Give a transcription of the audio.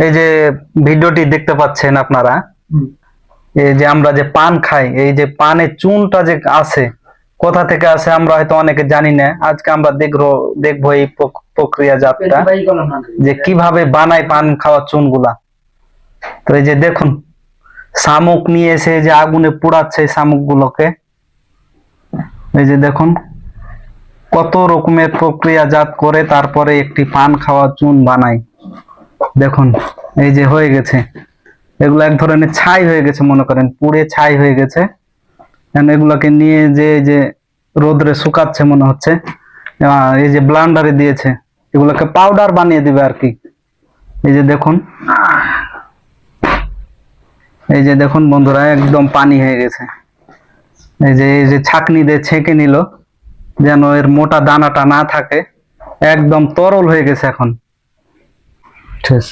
এই যে ভিডিওটি দেখতে পাচ্ছেন আপনারা, এই যে আমরা যে পান খাই, এই যে পানের চুনটা যে আছে, কোথা থেকে আসে আমরা হয়তো অনেকে জানি না। আজকে আমরা দেখবো এই প্রক্রিয়াজাতটা, যে কিভাবে বানায় পান খাওয়ার চুন গুলা। তো এই যে দেখুন, শামুক নিয়ে এসে যে আগুনে পোড়াচ্ছে শামুক গুলোকে। এই যে দেখুন কত রকমের প্রক্রিয়াজাত করে তারপরে একটি পান খাওয়ার চুন বানায়। দেখুন এই যে হয়ে গেছে, এগুলো এক ধরনের ছাই হয়ে গেছে, মনে করেন পুড়ে ছাই হয়ে গেছে। এগুলাকে নিয়ে যে রোদ্রে শুকাচ্ছে মনে হচ্ছে। এই যে ব্লান্ডারে দিয়েছে, এগুলোকে পাউডার বানিয়ে দিবে আর কি। এই যে দেখুন, এই যে দেখুন বন্ধুরা, একদম পানি হয়ে গেছে। এই যে ছাঁকনি দিয়ে ছেঁকে নিল, যেন এর মোটা দানাটা না থাকে। একদম তরল হয়ে গেছে এখন। ঠিক।